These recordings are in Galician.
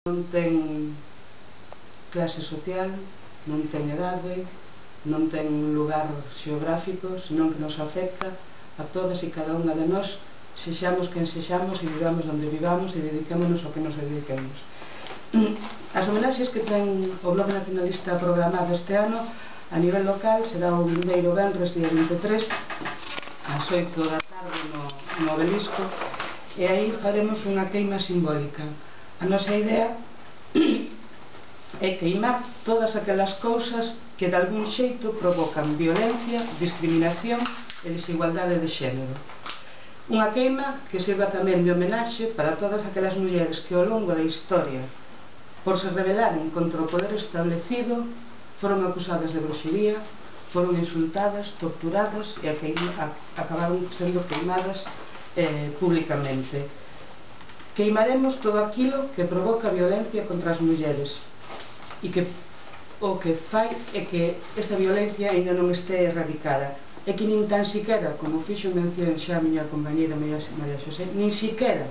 Non ten clase social, non ten edade, non ten lugar xeográfico, senón que nos afecta a todas e cada unha de nós, sexamos quen sexamos e vivamos onde vivamos e dediquémonos ao que nos dediquemos. As homenaxes que ten o Bloque Nacionalista programado este ano a nivel local será o vindeiro venres día 23 ás 8 da tarde no Obelisco, e aí faremos unha queima simbólica. A nosa idea é queimar todas aquelas cousas que de algún xeito provocan violencia, discriminación e desigualdade de xénero. Unha queima que sirva tamén de homenaxe para todas aquelas mulleres que ao longo da historia, por se rebelaren contra o poder establecido, foron acusadas de bruxería, foron insultadas, torturadas e acabaron sendo queimadas públicamente. Queimaremos todo aquilo que provoca violencia contra as mulleres e que o que fai é que esta violencia ainda non este erradicada, e que nin tan siquera, como fixo mención xa a miña compañera María Xosé, nin siquera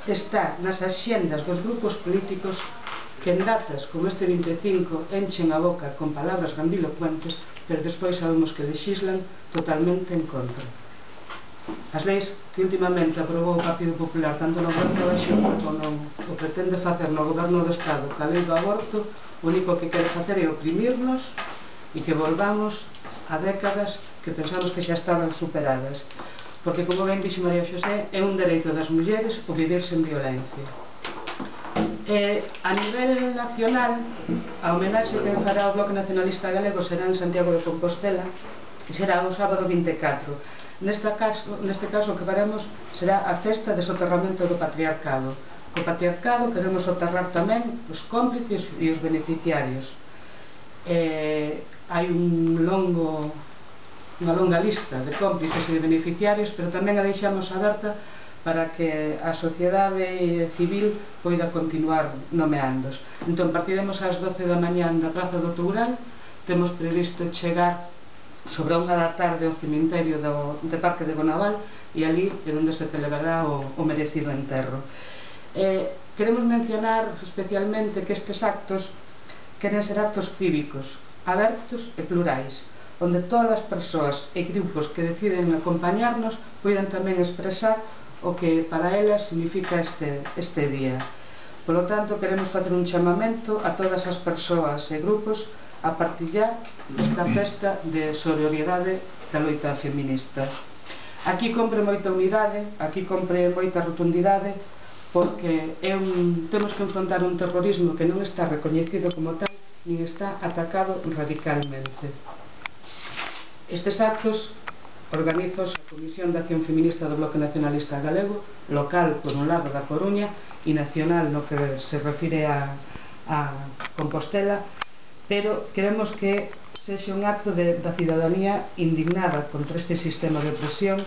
está nas axendas dos grupos políticos que en datas como este 25 enchen a boca con palabras grandilocuentes, pero despois sabemos que lexislan totalmente en contra. As leis que últimamente aprobou o Partido Popular tanto no goberno da Xunta como o pretende facer no goberno do Estado ca lei do aborto, o único que quere facer é oprimirnos e que volvamos a décadas que pensamos que xa estaban superadas, porque, como ben dixo María Xosé, é un dereito das mulleres o vivir sen violencia. A nivel nacional, a homenaxe que fará o Bloque Nacionalista Galego será en Santiago de Compostela, que será o sábado 24. Neste caso o que faremos será a festa de soterramento do patriarcado. Co patriarcado queremos soterrar tamén os cómplices e os beneficiarios. Hai unha longa lista de cómplices e de beneficiarios, pero tamén a deixamos aberta para que a sociedade civil poida continuar nomeándos. Entón partiremos ás 12 da mañá na Praza do Toural. Temos previsto chegar sobre a 1 da tarde ao cemiterio de Parque de Bonaval, e ali é onde se celebrará o merecido enterro. Queremos mencionar especialmente que estes actos queren ser actos cívicos, abertos e plurais, onde todas as persoas e grupos que deciden acompañarnos poidan tamén expresar o que para elas significa este día. Por lo tanto, queremos facer un chamamento a todas as persoas e grupos a partillar esta festa de sororidade da loita feminista. Aquí compre moita unidade, aquí compre moita rotundidade, porque temos que enfrontar un terrorismo que non está recoñecido como tal, nin está atacado radicalmente. Estes actos organizos a Comisión de Acción Feminista do Bloque Nacionalista Galego, local por un lado da Coruña e nacional no que se refire a Compostela, pero queremos que sexa un acto da cidadanía indignada contra este sistema de opresión,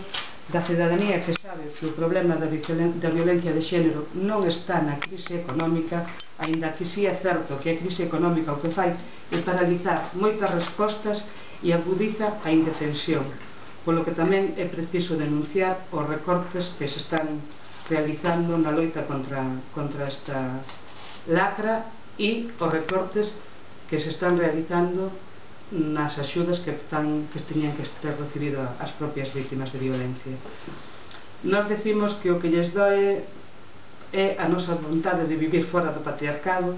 da cidadanía que sabe que o problema da violencia de xénero non está na crise económica, aínda que si é certo que a crise económica o que fai é paralizar moitas respostas e agudiza a indefensión, polo que tamén é preciso denunciar os recortes que se están realizando na loita contra esta lacra e os recortes que se están realizando nas axudas que teñan que ter recibido as propias vítimas de violencia. Nos decimos que o que lles doe é a nosa vontade de vivir fora do patriarcado.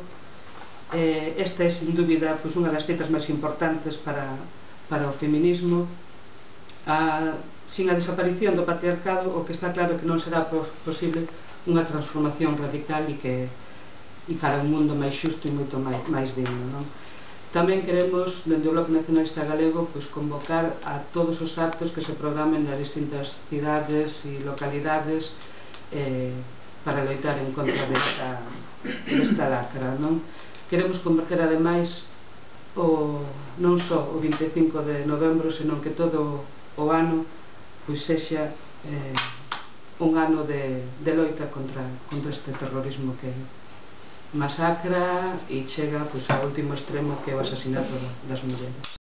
Esta é, sin dúbida, unha das citas máis importantes para o feminismo. Sin a desaparición do patriarcado, o que está claro é que non será posible unha transformación radical e para un mundo máis xusto e moito máis digno. Tamén queremos, dende o Bloque Nacionalista Galego, convocar a todos os actos que se programen nas distintas cidades e localidades para loitar en contra desta lacra. Queremos converter, ademais, non só o 25 de novembro, senón que todo o ano sexa un ano de loita contra este terrorismo que masacra e chega ao último extremo, que é o asasinato das mulleres.